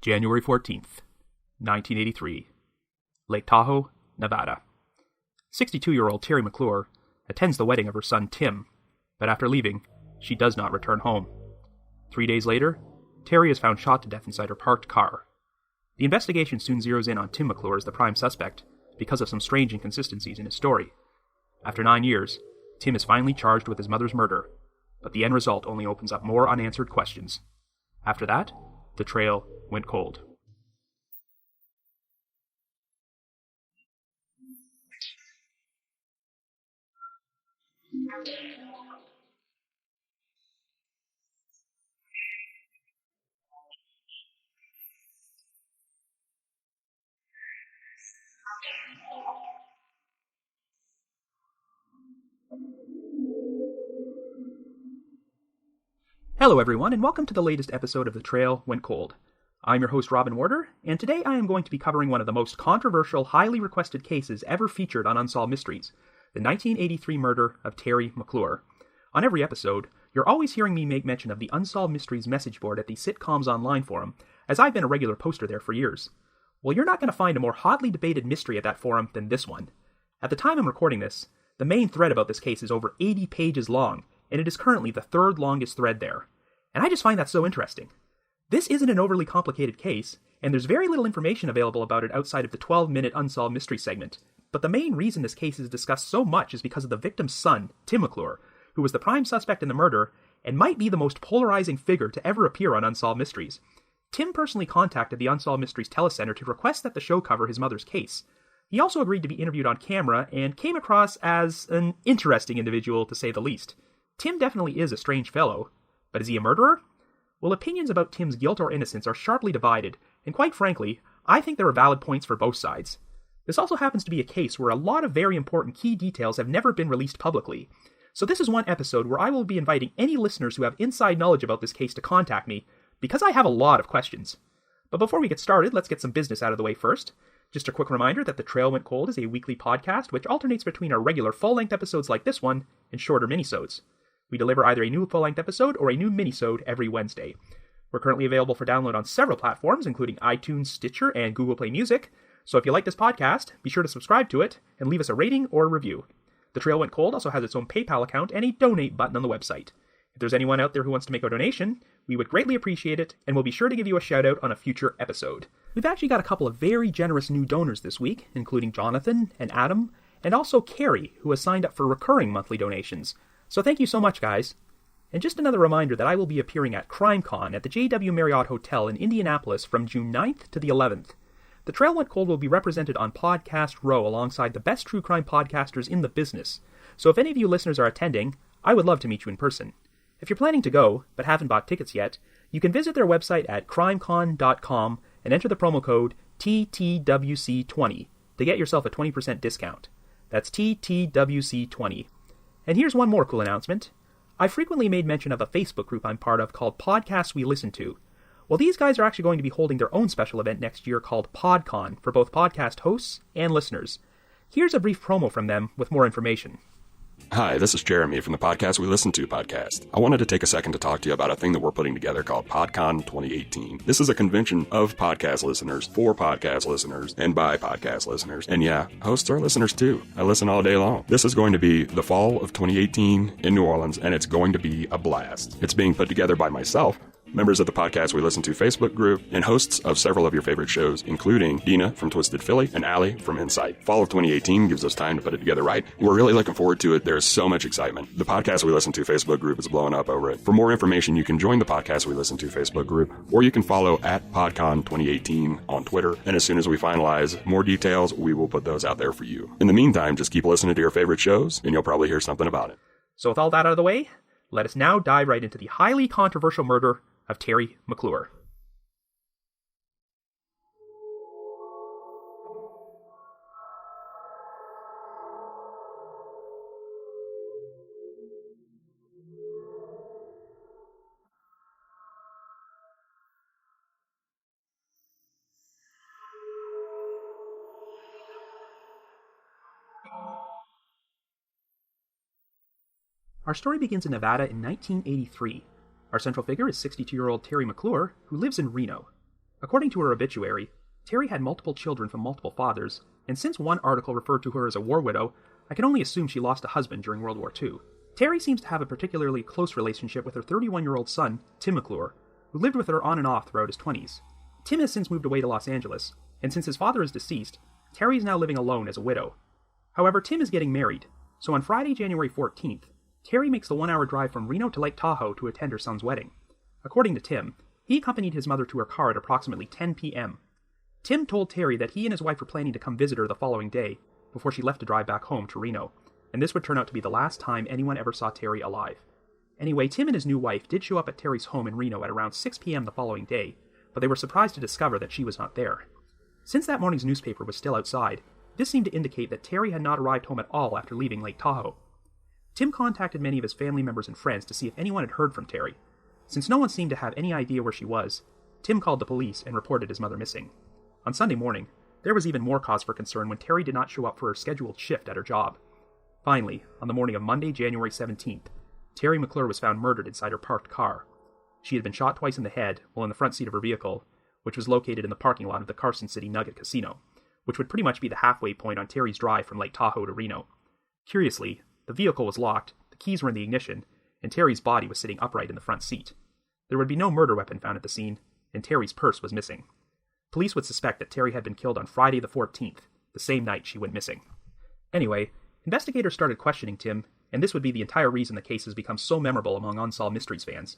January 14th, 1983. Lake Tahoe, Nevada. 62-year-old Terri McClure attends the wedding of her son Tim, but after leaving, she does not return home. 3 days later, Terri is found shot to death inside her parked car. The investigation soon zeroes in on Tim McClure as the prime suspect because of some strange inconsistencies in his story. After 9 years, Tim is finally charged with his mother's murder, but the end result only opens up more unanswered questions. After that, the trail went cold. Hello everyone, and welcome to the latest episode of The Trail Went Cold. I'm your host Robin Warder, and today I am going to be covering one of the most controversial, highly requested cases ever featured on Unsolved Mysteries, the 1983 murder of Terri McClure. On every episode, you're always hearing me make mention of the Unsolved Mysteries message board at the Sitcoms Online forum, as I've been a regular poster there for years. Well, you're not going to find a more hotly debated mystery at that forum than this one. At the time I'm recording this, the main thread about this case is over 80 pages long, and it is currently the third longest thread there. And I just find that so interesting. This isn't an overly complicated case, and there's very little information available about it outside of the 12-minute Unsolved Mystery segment. But the main reason this case is discussed so much is because of the victim's son, Tim McClure, who was the prime suspect in the murder, and might be the most polarizing figure to ever appear on Unsolved Mysteries. Tim personally contacted the Unsolved Mysteries telecenter to request that the show cover his mother's case. He also agreed to be interviewed on camera, and came across as an interesting individual, to say the least. Tim definitely is a strange fellow. But is he a murderer? Well, opinions about Tim's guilt or innocence are sharply divided, and quite frankly, I think there are valid points for both sides. This also happens to be a case where a lot of very important key details have never been released publicly. So this is one episode where I will be inviting any listeners who have inside knowledge about this case to contact me, because I have a lot of questions. But before we get started, let's get some business out of the way first. Just a quick reminder that The Trail Went Cold is a weekly podcast which alternates between our regular full-length episodes like this one and shorter minisodes. We deliver either a new full-length episode or a new minisode every Wednesday. We're currently available for download on several platforms, including iTunes, Stitcher, and Google Play Music. So if you like this podcast, be sure to subscribe to it and leave us a rating or a review. The Trail Went Cold also has its own PayPal account and a donate button on the website. If there's anyone out there who wants to make a donation, we would greatly appreciate it, and we'll be sure to give you a shout-out on a future episode. We've actually got a couple of very generous new donors this week, including Jonathan and Adam, and also Carrie, who has signed up for recurring monthly donations. So thank you so much, guys. And just another reminder that I will be appearing at CrimeCon at the JW Marriott Hotel in Indianapolis from June 9th to the 11th. The Trail Went Cold will be represented on Podcast Row alongside the best true crime podcasters in the business. So if any of you listeners are attending, I would love to meet you in person. If you're planning to go, but haven't bought tickets yet, you can visit their website at crimecon.com and enter the promo code TTWC20 to get yourself a 20% discount. That's TTWC20. And here's one more cool announcement. I frequently made mention of a Facebook group I'm part of called Podcasts We Listen To. Well, these guys are actually going to be holding their own special event next year called PodCon for both podcast hosts and listeners. Here's a brief promo from them with more information. Hi, this is Jeremy from the Podcast We Listen To podcast. I wanted to take a second to talk to you about a thing that we're putting together called PodCon 2018. This is a convention of podcast listeners, for podcast listeners, and by podcast listeners. And yeah, hosts are listeners too. I listen all day long. This is going to be the fall of 2018 in New Orleans, and it's going to be a blast. It's being put together by myself, members of the Podcast We Listen To Facebook group, and hosts of several of your favorite shows, including Dina from Twisted Philly and Allie from Insight. Fall of 2018 gives us time to put it together right. We're really looking forward to it. There's so much excitement. The Podcast We Listen To Facebook group is blowing up over it. For more information, you can join the Podcast We Listen To Facebook group, or you can follow at PodCon 2018 on Twitter. And as soon as we finalize more details, we will put those out there for you. In the meantime, just keep listening to your favorite shows, and you'll probably hear something about it. So with all that out of the way, let us now dive right into the highly controversial murder of Terri McClure. Our story begins in Nevada in 1983. Our central figure is 62-year-old Terri McClure, who lives in Reno. According to her obituary, Terri had multiple children from multiple fathers, and since one article referred to her as a war widow, I can only assume she lost a husband during World War II. Terri seems to have a particularly close relationship with her 31-year-old son, Tim McClure, who lived with her on and off throughout his 20s. Tim has since moved away to Los Angeles, and since his father is deceased, Terri is now living alone as a widow. However, Tim is getting married, so on Friday, January 14th, Terri makes the 1-hour drive from Reno to Lake Tahoe to attend her son's wedding. According to Tim, he accompanied his mother to her car at approximately 10 p.m. Tim told Terri that he and his wife were planning to come visit her the following day, before she left to drive back home to Reno, and this would turn out to be the last time anyone ever saw Terri alive. Anyway, Tim and his new wife did show up at Terri's home in Reno at around 6 p.m. the following day, but they were surprised to discover that she was not there. Since that morning's newspaper was still outside, this seemed to indicate that Terri had not arrived home at all after leaving Lake Tahoe. Tim contacted many of his family members and friends to see if anyone had heard from Terri. Since no one seemed to have any idea where she was, Tim called the police and reported his mother missing. On Sunday morning, there was even more cause for concern when Terri did not show up for her scheduled shift at her job. Finally, on the morning of Monday, January 17th, Terri McClure was found murdered inside her parked car. She had been shot twice in the head while in the front seat of her vehicle, which was located in the parking lot of the Carson City Nugget Casino, which would pretty much be the halfway point on Terri's drive from Lake Tahoe to Reno. Curiously, the vehicle was locked, the keys were in the ignition, and Terri's body was sitting upright in the front seat. There would be no murder weapon found at the scene, and Terri's purse was missing. Police would suspect that Terri had been killed on Friday the 14th, the same night she went missing. Anyway, investigators started questioning Tim, and this would be the entire reason the case has become so memorable among Unsolved Mysteries fans.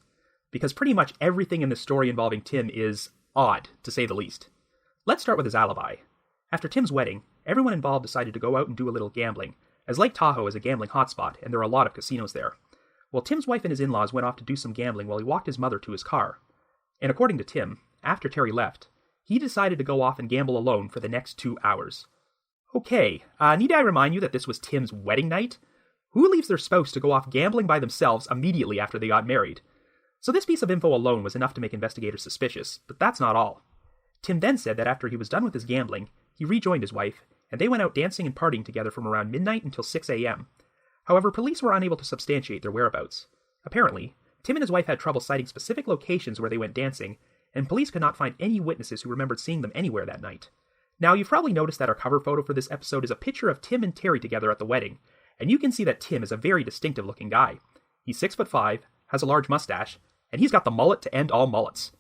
Because pretty much everything in this story involving Tim is odd, to say the least. Let's start with his alibi. After Tim's wedding, everyone involved decided to go out and do a little gambling, as Lake Tahoe is a gambling hotspot and there are a lot of casinos there. Well, Tim's wife and his in-laws went off to do some gambling while he walked his mother to his car. And according to Tim, after Terri left, he decided to go off and gamble alone for the next 2 hours. Okay, need I remind you that this was Tim's wedding night? Who leaves their spouse to go off gambling by themselves immediately after they got married? So this piece of info alone was enough to make investigators suspicious, but that's not all. Tim then said that after he was done with his gambling, he rejoined his wife, and they went out dancing and partying together from around midnight until 6 a.m. However, police were unable to substantiate their whereabouts. Apparently, Tim and his wife had trouble citing specific locations where they went dancing, and police could not find any witnesses who remembered seeing them anywhere that night. Now, you've probably noticed that our cover photo for this episode is a picture of Tim and Terri together at the wedding, and you can see that Tim is a very distinctive-looking guy. He's 6'5", has a large mustache, and he's got the mullet to end all mullets.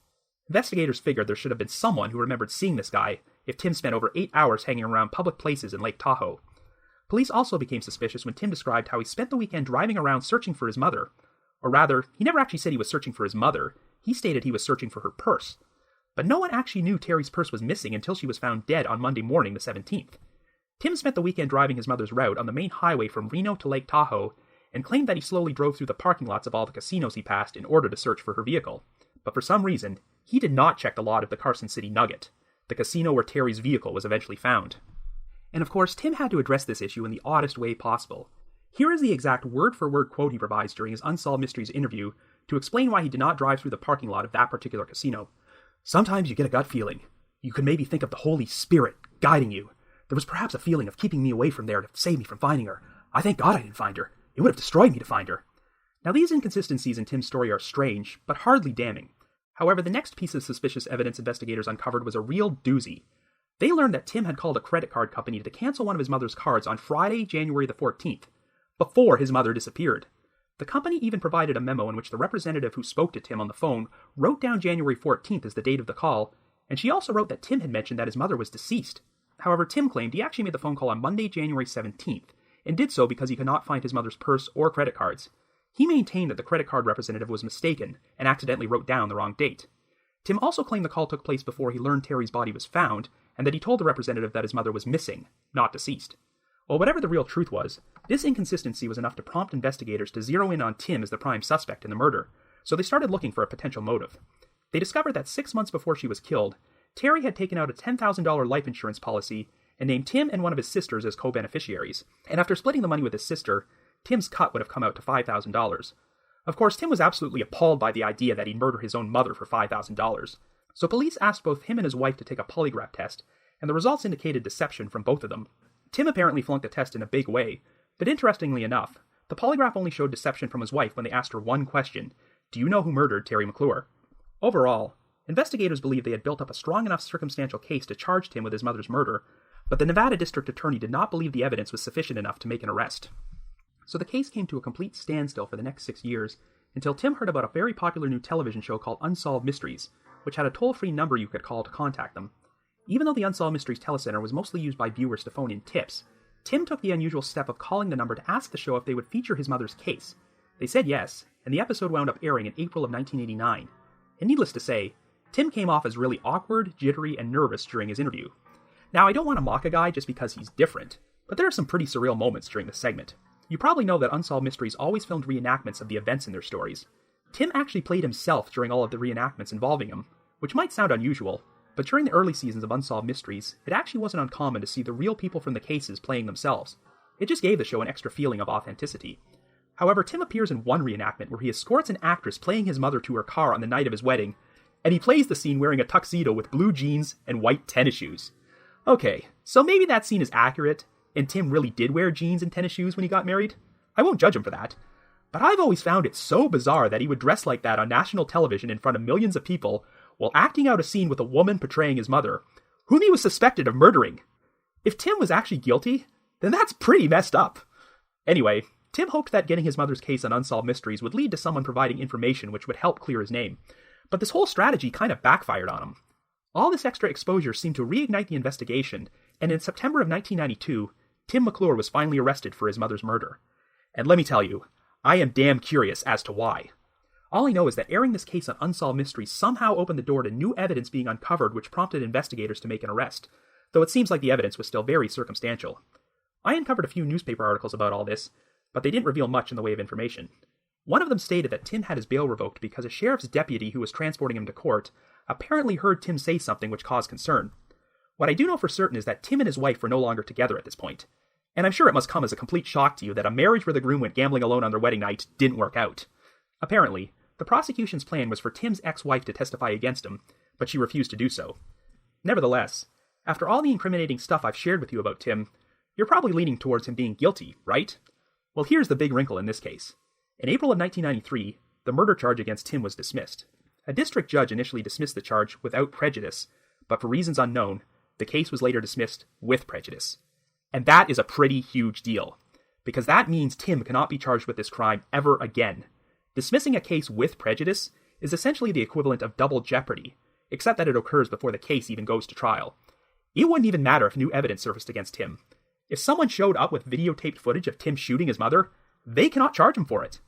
Investigators figured there should have been someone who remembered seeing this guy if Tim spent over 8 hours hanging around public places in Lake Tahoe. Police also became suspicious when Tim described how he spent the weekend driving around searching for his mother. Or rather, he never actually said he was searching for his mother, he stated he was searching for her purse. But no one actually knew Terri's purse was missing until she was found dead on Monday morning the 17th. Tim spent the weekend driving his mother's route on the main highway from Reno to Lake Tahoe, and claimed that he slowly drove through the parking lots of all the casinos he passed in order to search for her vehicle. But for some reason, he did not check the lot of the Carson City Nugget, the casino where Terri's vehicle was eventually found. And of course, Tim had to address this issue in the oddest way possible. Here is the exact word-for-word quote he provides during his Unsolved Mysteries interview to explain why he did not drive through the parking lot of that particular casino. "Sometimes you get a gut feeling. You could maybe think of the Holy Spirit guiding you. There was perhaps a feeling of keeping me away from there to save me from finding her. I thank God I didn't find her. It would have destroyed me to find her." Now, these inconsistencies in Tim's story are strange, but hardly damning. However, the next piece of suspicious evidence investigators uncovered was a real doozy. They learned that Tim had called a credit card company to cancel one of his mother's cards on Friday, January the 14th, before his mother disappeared. The company even provided a memo in which the representative who spoke to Tim on the phone wrote down January 14th as the date of the call, and she also wrote that Tim had mentioned that his mother was deceased. However, Tim claimed he actually made the phone call on Monday, January 17th, and did so because he could not find his mother's purse or credit cards. He maintained that the credit card representative was mistaken and accidentally wrote down the wrong date. Tim also claimed the call took place before he learned Terri's body was found, and that he told the representative that his mother was missing, not deceased. Well, whatever the real truth was, this inconsistency was enough to prompt investigators to zero in on Tim as the prime suspect in the murder, so they started looking for a potential motive. They discovered that 6 months before she was killed, Terri had taken out a $10,000 life insurance policy and named Tim and one of his sisters as co-beneficiaries, and after splitting the money with his sister, Tim's cut would have come out to $5,000. Of course, Tim was absolutely appalled by the idea that he'd murder his own mother for $5,000, so police asked both him and his wife to take a polygraph test, and the results indicated deception from both of them. Tim apparently flunked the test in a big way, but interestingly enough, the polygraph only showed deception from his wife when they asked her one question: "Do you know who murdered Terri McClure?" Overall, Investigators believed they had built up a strong enough circumstantial case to charge Tim with his mother's murder, but the Nevada District Attorney did not believe the evidence was sufficient enough to make an arrest. So the case came to a complete standstill for the next 6 years, until Tim heard about a very popular new television show called Unsolved Mysteries, which had a toll-free number you could call to contact them. Even though the Unsolved Mysteries telecenter was mostly used by viewers to phone in tips, Tim took the unusual step of calling the number to ask the show if they would feature his mother's case. They said yes, and the episode wound up airing in April of 1989. And needless to say, Tim came off as really awkward, jittery, and nervous during his interview. Now, I don't want to mock a guy just because he's different, but there are some pretty surreal moments during this segment. You probably know that Unsolved Mysteries always filmed reenactments of the events in their stories. Tim actually played himself during all of the reenactments involving him, which might sound unusual, but during the early seasons of Unsolved Mysteries, it actually wasn't uncommon to see the real people from the cases playing themselves. It just gave the show an extra feeling of authenticity. However, Tim appears in one reenactment where he escorts an actress playing his mother to her car on the night of his wedding, and he plays the scene wearing a tuxedo with blue jeans and white tennis shoes. Okay, so maybe that scene is accurate, and Tim really did wear jeans and tennis shoes when he got married? I won't judge him for that. But I've always found it so bizarre that he would dress like that on national television in front of millions of people while acting out a scene with a woman portraying his mother, whom he was suspected of murdering. If Tim was actually guilty, then that's pretty messed up. Anyway, Tim hoped that getting his mother's case on Unsolved Mysteries would lead to someone providing information which would help clear his name. But this whole strategy kind of backfired on him. All this extra exposure seemed to reignite the investigation, and in September of 1992, Tim McClure was finally arrested for his mother's murder. And let me tell you, I am damn curious as to why. All I know is that airing this case on Unsolved Mysteries somehow opened the door to new evidence being uncovered which prompted investigators to make an arrest, though it seems like the evidence was still very circumstantial. I uncovered a few newspaper articles about all this, but they didn't reveal much in the way of information. One of them stated that Tim had his bail revoked because a sheriff's deputy who was transporting him to court apparently heard Tim say something which caused concern. What I do know for certain is that Tim and his wife were no longer together at this point, and I'm sure it must come as a complete shock to you that a marriage where the groom went gambling alone on their wedding night didn't work out. Apparently, the prosecution's plan was for Tim's ex-wife to testify against him, but she refused to do so. Nevertheless, after all the incriminating stuff I've shared with you about Tim, you're probably leaning towards him being guilty, right? Well, here's the big wrinkle in this case. In April of 1993, the murder charge against Tim was dismissed. A district judge initially dismissed the charge without prejudice, but for reasons unknown, the case was later dismissed with prejudice. And that is a pretty huge deal, because that means Tim cannot be charged with this crime ever again. Dismissing a case with prejudice is essentially the equivalent of double jeopardy, except that it occurs before the case even goes to trial. It wouldn't even matter if new evidence surfaced against Tim. If someone showed up with videotaped footage of Tim shooting his mother, they cannot charge him for it.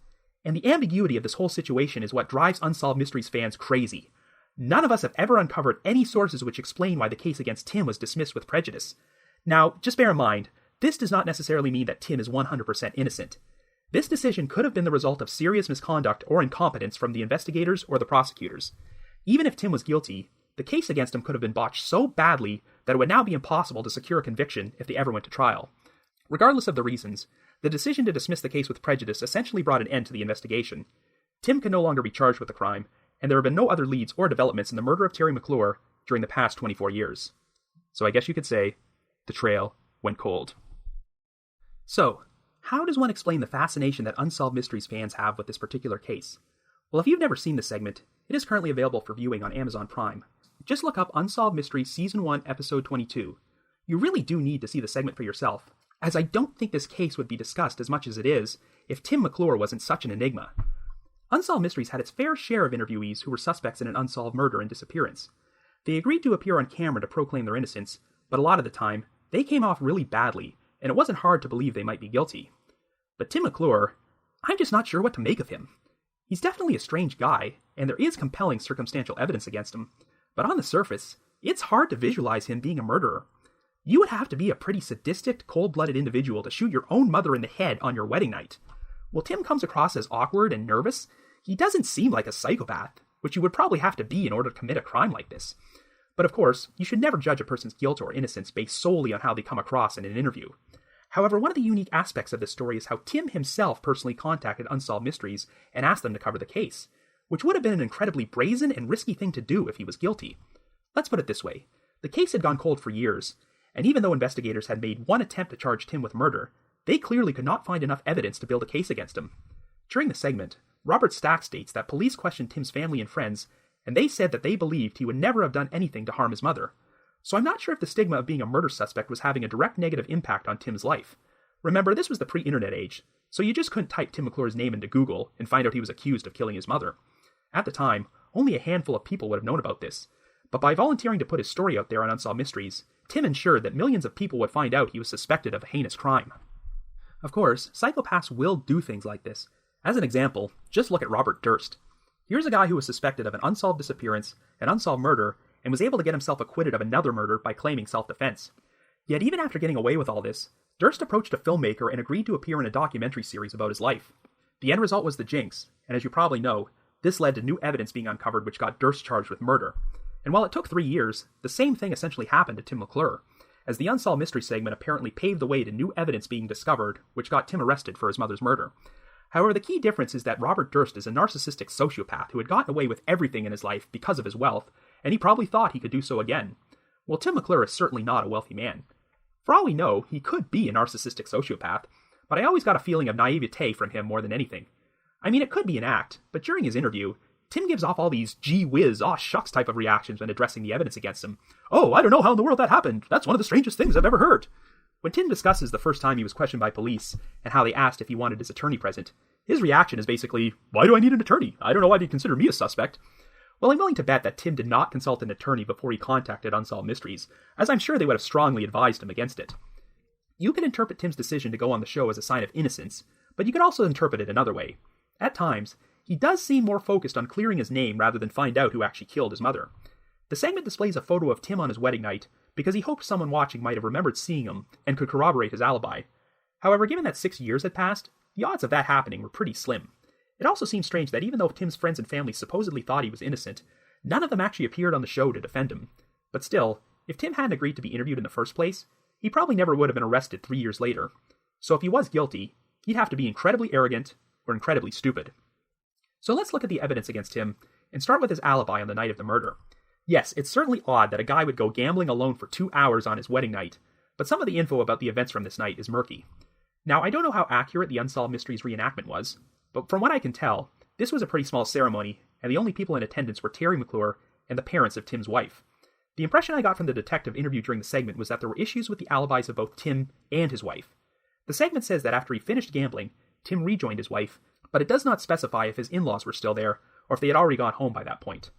And the ambiguity of this whole situation is what drives Unsolved Mysteries fans crazy. None of us have ever uncovered any sources which explain why the case against Tim was dismissed with prejudice. Now, just bear in mind, this does not necessarily mean that Tim is 100% innocent. This decision could have been the result of serious misconduct or incompetence from the investigators or the prosecutors. Even if Tim was guilty, the case against him could have been botched so badly that it would now be impossible to secure a conviction if they ever went to trial. Regardless of the reasons, the decision to dismiss the case with prejudice essentially brought an end to the investigation. Tim can no longer be charged with the crime, and there have been no other leads or developments in the murder of Terri McClure during the past 24 years. So I guess you could say, the trail went cold. So, how does one explain the fascination that Unsolved Mysteries fans have with this particular case? Well, if you've never seen this segment, it is currently available for viewing on Amazon Prime. Just look up Unsolved Mysteries Season 1, Episode 22. You really do need to see the segment for yourself, as I don't think this case would be discussed as much as it is if Tim McClure wasn't such an enigma. Unsolved Mysteries had its fair share of interviewees who were suspects in an unsolved murder and disappearance. They agreed to appear on camera to proclaim their innocence, but a lot of the time, they came off really badly, and it wasn't hard to believe they might be guilty. But Tim McClure, I'm just not sure what to make of him. He's definitely a strange guy, and there is compelling circumstantial evidence against him, but on the surface, it's hard to visualize him being a murderer. You would have to be a pretty sadistic, cold-blooded individual to shoot your own mother in the head on your wedding night. While Tim comes across as awkward and nervous, he doesn't seem like a psychopath, which you would probably have to be in order to commit a crime like this. But of course, you should never judge a person's guilt or innocence based solely on how they come across in an interview. However, one of the unique aspects of this story is how Tim himself personally contacted Unsolved Mysteries and asked them to cover the case, which would have been an incredibly brazen and risky thing to do if he was guilty. Let's put it this way. The case had gone cold for years, and even though investigators had made one attempt to charge Tim with murder, they clearly could not find enough evidence to build a case against him. During the segment, Robert Stack states that police questioned Tim's family and friends, and they said that they believed he would never have done anything to harm his mother. So I'm not sure if the stigma of being a murder suspect was having a direct negative impact on Tim's life. Remember, this was the pre-internet age, so you just couldn't type Tim McClure's name into Google and find out he was accused of killing his mother. At the time, only a handful of people would have known about this, but by volunteering to put his story out there on Unsolved Mysteries, Tim ensured that millions of people would find out he was suspected of a heinous crime. Of course, psychopaths will do things like this. As an example, just look at Robert Durst. Here's a guy who was suspected of an unsolved disappearance, an unsolved murder, and was able to get himself acquitted of another murder by claiming self-defense. Yet even after getting away with all this, Durst approached a filmmaker and agreed to appear in a documentary series about his life. The end result was The Jinx, and as you probably know, this led to new evidence being uncovered which got Durst charged with murder. And while it took 3 years, the same thing essentially happened to Tim McClure, as the Unsolved Mystery segment apparently paved the way to new evidence being discovered which got Tim arrested for his mother's murder. However, the key difference is that Robert Durst is a narcissistic sociopath who had gotten away with everything in his life because of his wealth, and he probably thought he could do so again. Well, Tim McClure is certainly not a wealthy man. For all we know, he could be a narcissistic sociopath, but I always got a feeling of naivete from him more than anything. I mean, it could be an act, but during his interview, Tim gives off all these gee whiz, aw shucks type of reactions when addressing the evidence against him. Oh, I don't know how in the world that happened. That's one of the strangest things I've ever heard. When Tim discusses the first time he was questioned by police and how they asked if he wanted his attorney present, his reaction is basically, why do I need an attorney? I don't know why they'd consider me a suspect. Well, I'm willing to bet that Tim did not consult an attorney before he contacted Unsolved Mysteries, as I'm sure they would have strongly advised him against it. You can interpret Tim's decision to go on the show as a sign of innocence, but you can also interpret it another way. At times, he does seem more focused on clearing his name rather than find out who actually killed his mother. The segment displays a photo of Tim on his wedding night because he hoped someone watching might have remembered seeing him and could corroborate his alibi. However, given that 6 years had passed, the odds of that happening were pretty slim. It also seems strange that even though Tim's friends and family supposedly thought he was innocent, none of them actually appeared on the show to defend him. But still, if Tim hadn't agreed to be interviewed in the first place, he probably never would have been arrested 3 years later. So if he was guilty, he'd have to be incredibly arrogant or incredibly stupid. So let's look at the evidence against him and start with his alibi on the night of the murder. Yes, it's certainly odd that a guy would go gambling alone for 2 hours on his wedding night, but some of the info about the events from this night is murky. Now, I don't know how accurate the Unsolved Mysteries reenactment was, but from what I can tell, this was a pretty small ceremony, and the only people in attendance were Terri McClure and the parents of Tim's wife. The impression I got from the detective interview during the segment was that there were issues with the alibis of both Tim and his wife. The segment says that after he finished gambling, Tim rejoined his wife, but it does not specify if his in-laws were still there, or if they had already gone home by that point.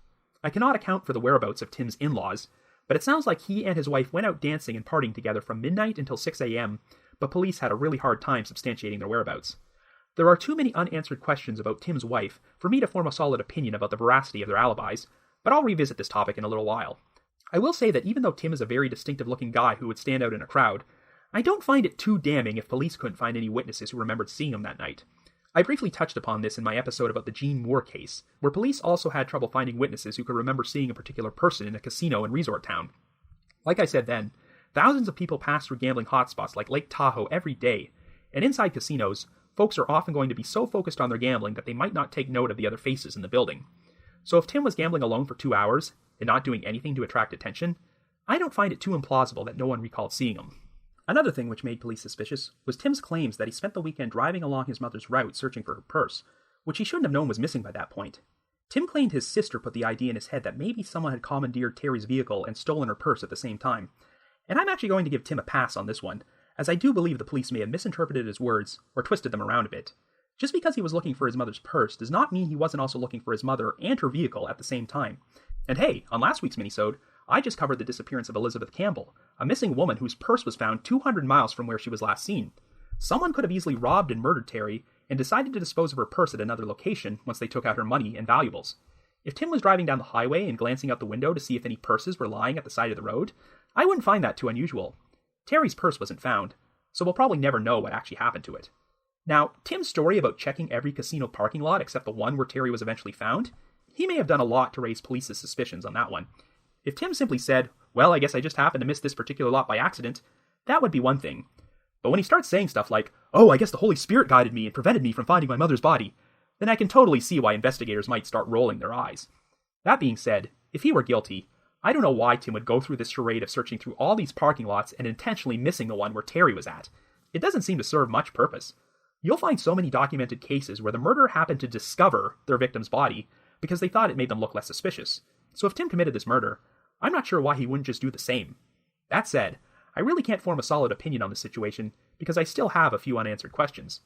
I cannot account for the whereabouts of Tim's in-laws, but it sounds like he and his wife went out dancing and partying together from midnight until 6 a.m., but police had a really hard time substantiating their whereabouts. There are too many unanswered questions about Tim's wife for me to form a solid opinion about the veracity of their alibis, but I'll revisit this topic in a little while. I will say that even though Tim is a very distinctive-looking guy who would stand out in a crowd, I don't find it too damning if police couldn't find any witnesses who remembered seeing him that night. I briefly touched upon this in my episode about the Gene Moore case, where police also had trouble finding witnesses who could remember seeing a particular person in a casino and resort town. Like I said then, thousands of people pass through gambling hotspots like Lake Tahoe every day, and inside casinos, folks are often going to be so focused on their gambling that they might not take note of the other faces in the building. So if Tim was gambling alone for 2 hours, and not doing anything to attract attention, I don't find it too implausible that no one recalled seeing him. Another thing which made police suspicious was Tim's claims that he spent the weekend driving along his mother's route searching for her purse, which he shouldn't have known was missing by that point. Tim claimed his sister put the idea in his head that maybe someone had commandeered Terri's vehicle and stolen her purse at the same time. And I'm actually going to give Tim a pass on this one, as I do believe the police may have misinterpreted his words or twisted them around a bit. Just because he was looking for his mother's purse does not mean he wasn't also looking for his mother and her vehicle at the same time. And hey, on last week's minisode, I just covered the disappearance of Elizabeth Campbell, a missing woman whose purse was found 200 miles from where she was last seen. Someone could have easily robbed and murdered Terri and decided to dispose of her purse at another location once they took out her money and valuables. If Tim was driving down the highway and glancing out the window to see if any purses were lying at the side of the road, I wouldn't find that too unusual. Terri's purse wasn't found, so we'll probably never know what actually happened to it. Now, Tim's story about checking every casino parking lot except the one where Terri was eventually found, he may have done a lot to raise police's suspicions on that one. If Tim simply said, well, I guess I just happened to miss this particular lot by accident, that would be one thing. But when he starts saying stuff like, oh, I guess the Holy Spirit guided me and prevented me from finding my mother's body, then I can totally see why investigators might start rolling their eyes. That being said, if he were guilty, I don't know why Tim would go through this charade of searching through all these parking lots and intentionally missing the one where Terri was at. It doesn't seem to serve much purpose. You'll find so many documented cases where the murderer happened to discover their victim's body, because they thought it made them look less suspicious. So if Tim committed this murder, I'm not sure why he wouldn't just do the same. That said, I really can't form a solid opinion on this situation because I still have a few unanswered questions.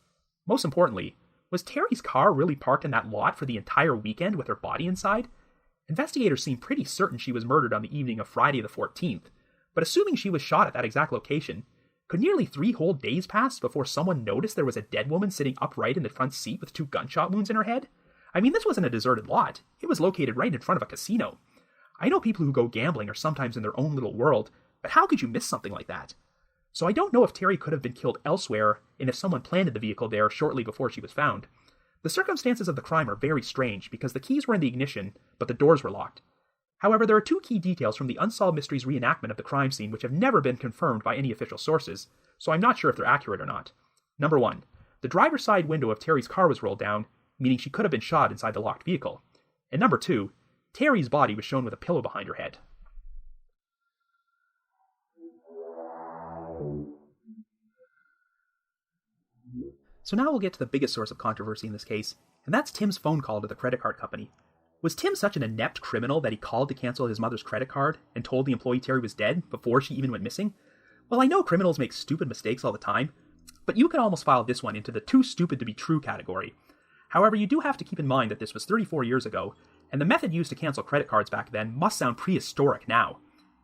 Most importantly, was Terry's car really parked in that lot for the entire weekend with her body inside? Investigators seem pretty certain she was murdered on the evening of Friday the 14th, but assuming she was shot at that exact location, could nearly 3 whole days pass before someone noticed there was a dead woman sitting upright in the front seat with 2 gunshot wounds in her head? I mean, this wasn't a deserted lot. It was located right in front of a casino. I know people who go gambling are sometimes in their own little world, but how could you miss something like that? So I don't know if Terri could have been killed elsewhere and if someone planted the vehicle there shortly before she was found. The circumstances of the crime are very strange because the keys were in the ignition, but the doors were locked. However, there are 2 key details from the Unsolved Mysteries reenactment of the crime scene which have never been confirmed by any official sources, so I'm not sure if they're accurate or not. Number 1, the driver's side window of Terry's car was rolled down, meaning she could have been shot inside the locked vehicle. And number 2, Terry's body was shown with a pillow behind her head. So now we'll get to the biggest source of controversy in this case, and that's Tim's phone call to the credit card company. Was Tim such an inept criminal that he called to cancel his mother's credit card and told the employee Terri was dead before she even went missing? Well, I know criminals make stupid mistakes all the time, but you could almost file this one into the too stupid to be true category. However, you do have to keep in mind that this was 34 years ago, and the method used to cancel credit cards back then must sound prehistoric now.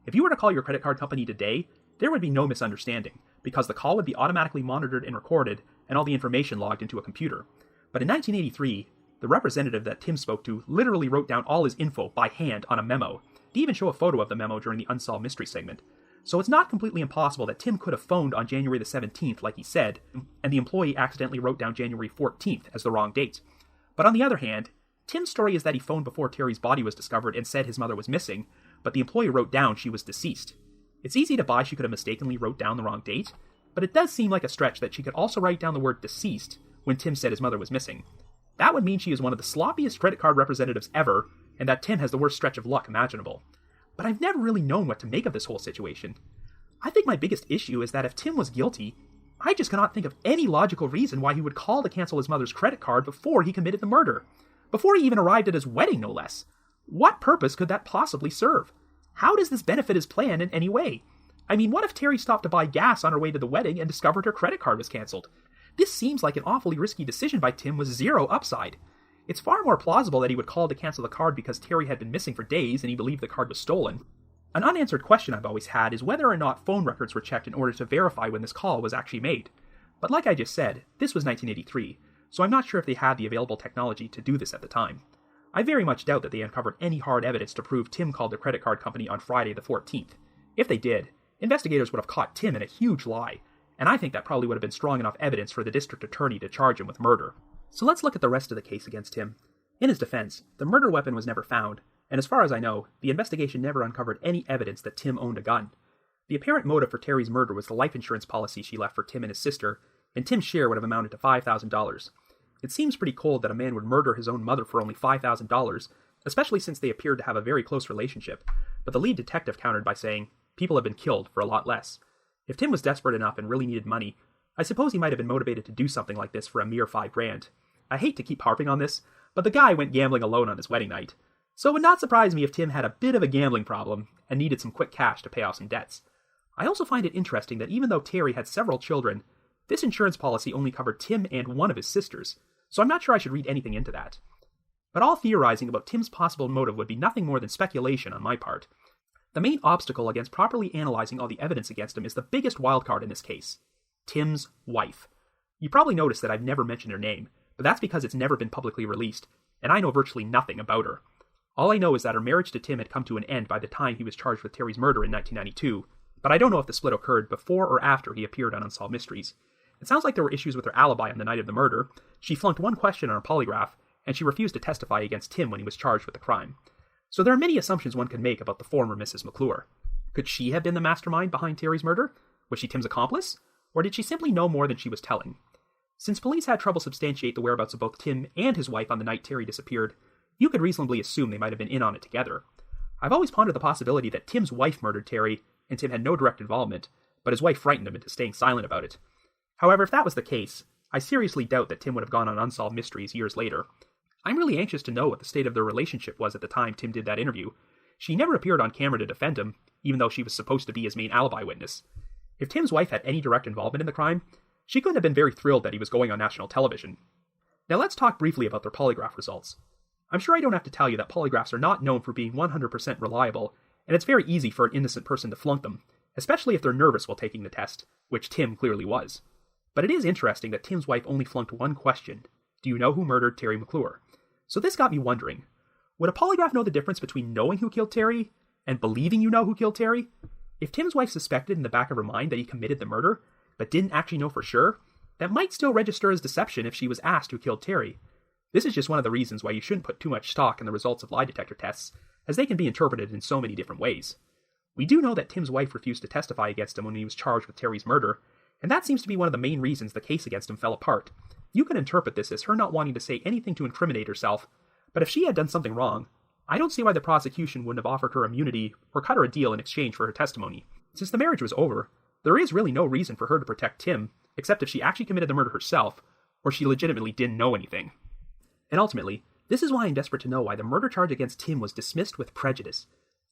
If you were to call your credit card company today, there would be no misunderstanding, because the call would be automatically monitored and recorded, and all the information logged into a computer. But in 1983, the representative that Tim spoke to literally wrote down all his info by hand on a memo. They even show a photo of the memo during the Unsolved Mystery segment. So it's not completely impossible that Tim could have phoned on January the 17th, like he said, and the employee accidentally wrote down January 14th as the wrong date. But on the other hand, Tim's story is that he phoned before Terry's body was discovered and said his mother was missing, but the employee wrote down she was deceased. It's easy to buy she could have mistakenly wrote down the wrong date, but it does seem like a stretch that she could also write down the word deceased when Tim said his mother was missing. That would mean she is one of the sloppiest credit card representatives ever, and that Tim has the worst stretch of luck imaginable. But I've never really known what to make of this whole situation. I think my biggest issue is that if Tim was guilty, I just cannot think of any logical reason why he would call to cancel his mother's credit card before he committed the murder. Before he even arrived at his wedding, no less. What purpose could that possibly serve? How does this benefit his plan in any way? I mean, what if Terri stopped to buy gas on her way to the wedding and discovered her credit card was canceled? This seems like an awfully risky decision by Tim with zero upside. It's far more plausible that he would call to cancel the card because Terri had been missing for days and he believed the card was stolen. An unanswered question I've always had is whether or not phone records were checked in order to verify when this call was actually made. But like I just said, this was 1983, so I'm not sure if they had the available technology to do this at the time. I very much doubt that they uncovered any hard evidence to prove Tim called the credit card company on Friday the 14th. If they did, investigators would have caught Tim in a huge lie, and I think that probably would have been strong enough evidence for the district attorney to charge him with murder. So let's look at the rest of the case against Tim. In his defense, the murder weapon was never found, and as far as I know, the investigation never uncovered any evidence that Tim owned a gun. The apparent motive for Terry's murder was the life insurance policy she left for Tim and his sister, and Tim's share would have amounted to $5,000. It seems pretty cold that a man would murder his own mother for only $5,000, especially since they appeared to have a very close relationship, but the lead detective countered by saying, people have been killed for a lot less. If Tim was desperate enough and really needed money, I suppose he might have been motivated to do something like this for a mere $5,000. I hate to keep harping on this, but the guy went gambling alone on his wedding night. So it would not surprise me if Tim had a bit of a gambling problem and needed some quick cash to pay off some debts. I also find it interesting that even though Terri had several children, this insurance policy only covered Tim and one of his sisters, so I'm not sure I should read anything into that. But all theorizing about Tim's possible motive would be nothing more than speculation on my part. The main obstacle against properly analyzing all the evidence against him is the biggest wildcard in this case: Tim's wife. You probably noticed that I've never mentioned her name, but that's because it's never been publicly released, and I know virtually nothing about her. All I know is that her marriage to Tim had come to an end by the time he was charged with Terry's murder in 1992, but I don't know if the split occurred before or after he appeared on Unsolved Mysteries. It sounds like there were issues with her alibi on the night of the murder. She flunked one question on her polygraph, and she refused to testify against Tim when he was charged with the crime. So there are many assumptions one can make about the former Mrs. McClure. Could she have been the mastermind behind Terry's murder? Was she Tim's accomplice? Or did she simply know more than she was telling? Since police had trouble substantiate the whereabouts of both Tim and his wife on the night Terry disappeared, you could reasonably assume they might have been in on it together. I've always pondered the possibility that Tim's wife murdered Terry, and Tim had no direct involvement, but his wife frightened him into staying silent about it. However, if that was the case, I seriously doubt that Tim would have gone on Unsolved Mysteries years later. I'm really anxious to know what the state of their relationship was at the time Tim did that interview. She never appeared on camera to defend him, even though she was supposed to be his main alibi witness. If Tim's wife had any direct involvement in the crime, she couldn't have been very thrilled that he was going on national television. Now let's talk briefly about their polygraph results. I'm sure I don't have to tell you that polygraphs are not known for being 100% reliable, and it's very easy for an innocent person to flunk them, especially if they're nervous while taking the test, which Tim clearly was. But it is interesting that Tim's wife only flunked one question. Do you know who murdered Terri McClure? So this got me wondering, would a polygraph know the difference between knowing who killed Terri and believing you know who killed Terri? If Tim's wife suspected in the back of her mind that he committed the murder, but didn't actually know for sure, that might still register as deception if she was asked who killed Terri. This is just one of the reasons why you shouldn't put too much stock in the results of lie detector tests, as they can be interpreted in so many different ways. We do know that Tim's wife refused to testify against him when he was charged with Terri's murder, and that seems to be one of the main reasons the case against him fell apart. You can interpret this as her not wanting to say anything to incriminate herself, but if she had done something wrong, I don't see why the prosecution wouldn't have offered her immunity or cut her a deal in exchange for her testimony. Since the marriage was over, there is really no reason for her to protect Tim, except if she actually committed the murder herself, or she legitimately didn't know anything. And ultimately, this is why I'm desperate to know why the murder charge against Tim was dismissed with prejudice.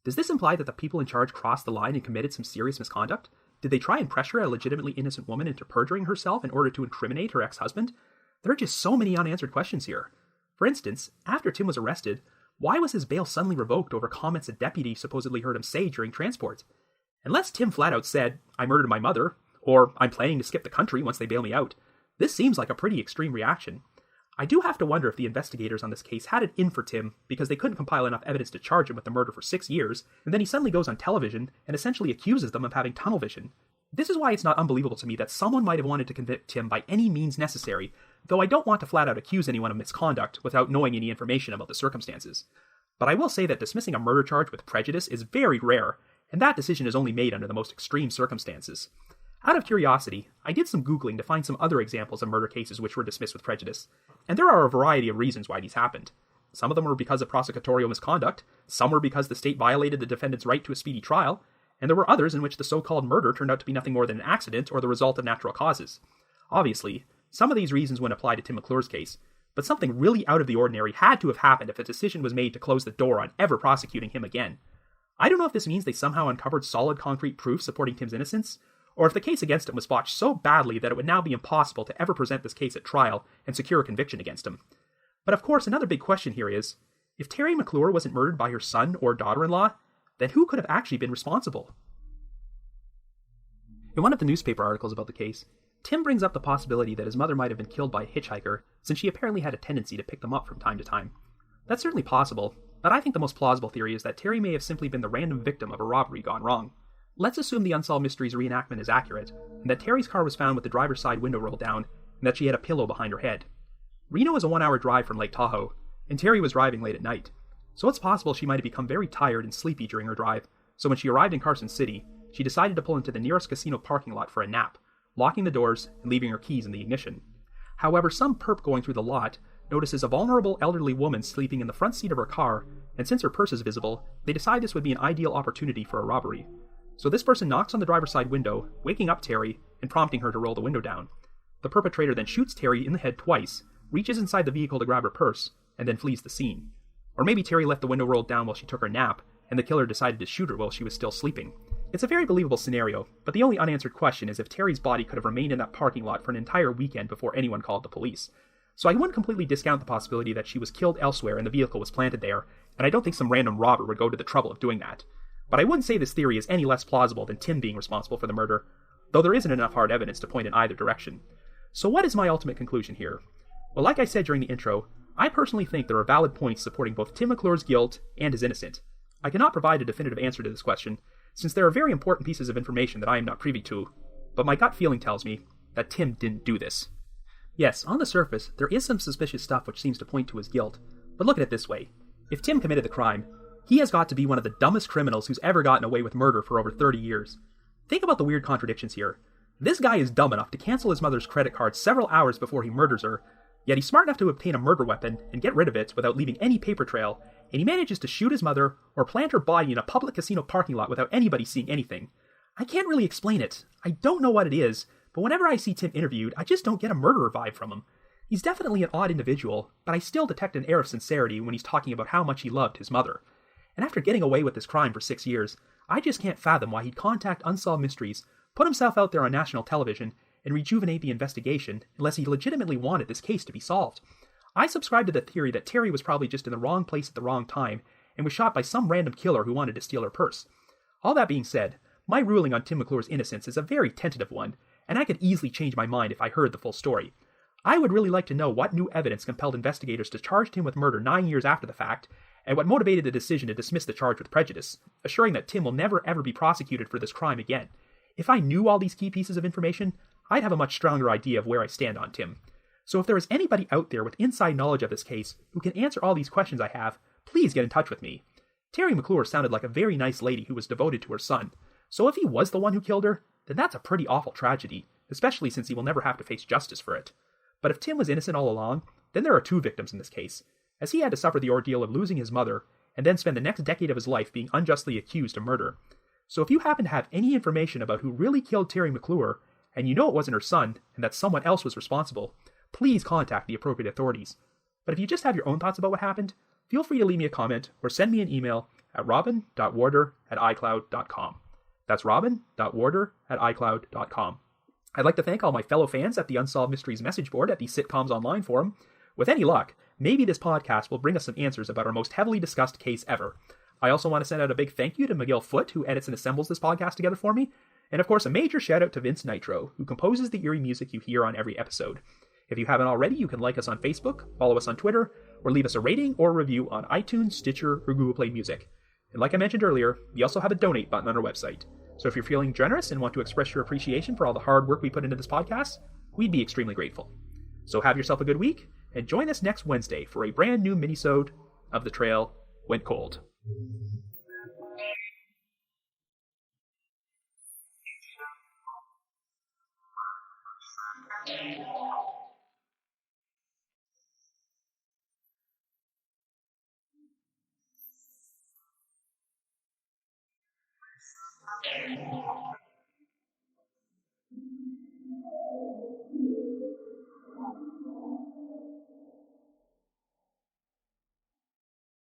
Does this imply that the people in charge crossed the line and committed some serious misconduct? Did they try and pressure a legitimately innocent woman into perjuring herself in order to incriminate her ex-husband? There are just so many unanswered questions here. For instance, after Tim was arrested, why was his bail suddenly revoked over comments a deputy supposedly heard him say during transport? Unless Tim flat out said, "I murdered my mother," or "I'm planning to skip the country once they bail me out," this seems like a pretty extreme reaction. I do have to wonder if the investigators on this case had it in for Tim because they couldn't compile enough evidence to charge him with the murder for 6 years, and then he suddenly goes on television and essentially accuses them of having tunnel vision. This is why it's not unbelievable to me that someone might have wanted to convict Tim by any means necessary, though I don't want to flat out accuse anyone of misconduct without knowing any information about the circumstances. But I will say that dismissing a murder charge with prejudice is very rare, and that decision is only made under the most extreme circumstances. Out of curiosity, I did some Googling to find some other examples of murder cases which were dismissed with prejudice, and there are a variety of reasons why these happened. Some of them were because of prosecutorial misconduct, some were because the state violated the defendant's right to a speedy trial, and there were others in which the so-called murder turned out to be nothing more than an accident or the result of natural causes. Obviously, some of these reasons wouldn't apply to Tim McClure's case, but something really out of the ordinary had to have happened if a decision was made to close the door on ever prosecuting him again. I don't know if this means they somehow uncovered solid concrete proof supporting Tim's innocence, or if the case against him was botched so badly that it would now be impossible to ever present this case at trial and secure a conviction against him. But of course, another big question here is, if Terri McClure wasn't murdered by her son or daughter-in-law, then who could have actually been responsible? In one of the newspaper articles about the case, Tim brings up the possibility that his mother might have been killed by a hitchhiker, since she apparently had a tendency to pick them up from time to time. That's certainly possible, but I think the most plausible theory is that Terri may have simply been the random victim of a robbery gone wrong. Let's assume the Unsolved Mysteries reenactment is accurate, and that Terri's car was found with the driver's side window rolled down, and that she had a pillow behind her head. Reno is a 1-hour drive from Lake Tahoe, and Terri was driving late at night, so it's possible she might have become very tired and sleepy during her drive, so when she arrived in Carson City, she decided to pull into the nearest casino parking lot for a nap, locking the doors and leaving her keys in the ignition. However, some perp going through the lot notices a vulnerable elderly woman sleeping in the front seat of her car, and since her purse is visible, they decide this would be an ideal opportunity for a robbery. So this person knocks on the driver's side window, waking up Terri and prompting her to roll the window down. The perpetrator then shoots Terri in the head twice, reaches inside the vehicle to grab her purse, and then flees the scene. Or maybe Terri left the window rolled down while she took her nap, and the killer decided to shoot her while she was still sleeping. It's a very believable scenario, but the only unanswered question is if Terri's body could have remained in that parking lot for an entire weekend before anyone called the police. So I wouldn't completely discount the possibility that she was killed elsewhere and the vehicle was planted there, and I don't think some random robber would go to the trouble of doing that. But I wouldn't say this theory is any less plausible than Tim being responsible for the murder, though there isn't enough hard evidence to point in either direction. So what is my ultimate conclusion here? Well, like I said during the intro, I personally think there are valid points supporting both Tim McClure's guilt and his innocence. I cannot provide a definitive answer to this question, since there are very important pieces of information that I am not privy to, but my gut feeling tells me that Tim didn't do this. Yes, on the surface, there is some suspicious stuff which seems to point to his guilt, but look at it this way. If Tim committed the crime, he has got to be one of the dumbest criminals who's ever gotten away with murder for over 30 years. Think about the weird contradictions here. This guy is dumb enough to cancel his mother's credit card several hours before he murders her, yet he's smart enough to obtain a murder weapon and get rid of it without leaving any paper trail, and he manages to shoot his mother or plant her body in a public casino parking lot without anybody seeing anything. I can't really explain it. I don't know what it is, but whenever I see Tim interviewed, I just don't get a murderer vibe from him. He's definitely an odd individual, but I still detect an air of sincerity when he's talking about how much he loved his mother. And after getting away with this crime for 6 years, I just can't fathom why he'd contact Unsolved Mysteries, put himself out there on national television, and rejuvenate the investigation unless he legitimately wanted this case to be solved. I subscribe to the theory that Terri was probably just in the wrong place at the wrong time and was shot by some random killer who wanted to steal her purse. All that being said, my ruling on Tim McClure's innocence is a very tentative one, and I could easily change my mind if I heard the full story. I would really like to know what new evidence compelled investigators to charge Tim with murder 9 years after the fact, and what motivated the decision to dismiss the charge with prejudice, assuring that Tim will never ever be prosecuted for this crime again. If I knew all these key pieces of information, I'd have a much stronger idea of where I stand on Tim. So if there is anybody out there with inside knowledge of this case who can answer all these questions I have, please get in touch with me. Terri McClure sounded like a very nice lady who was devoted to her son, so if he was the one who killed her, then that's a pretty awful tragedy, especially since he will never have to face justice for it. But if Tim was innocent all along, then there are 2 victims in this case, as he had to suffer the ordeal of losing his mother and then spend the next decade of his life being unjustly accused of murder. So if you happen to have any information about who really killed Terri McClure, and you know it wasn't her son and that someone else was responsible, please contact the appropriate authorities. But if you just have your own thoughts about what happened, feel free to leave me a comment or send me an email at robin.warder@icloud.com. That's robin.warder@icloud.com. I'd like to thank all my fellow fans at the Unsolved Mysteries message board at the Sitcoms Online forum. With any luck, maybe this podcast will bring us some answers about our most heavily discussed case ever. I also want to send out a big thank you to Miguel Foote, who edits and assembles this podcast together for me. And of course, a major shout out to Vince Nitro, who composes the eerie music you hear on every episode. If you haven't already, you can like us on Facebook, follow us on Twitter, or leave us a rating or review on iTunes, Stitcher, or Google Play Music. And like I mentioned earlier, we also have a donate button on our website. So if you're feeling generous and want to express your appreciation for all the hard work we put into this podcast, we'd be extremely grateful. So have yourself a good week, and join us next Wednesday for a brand new minisode of The Trail Went Cold.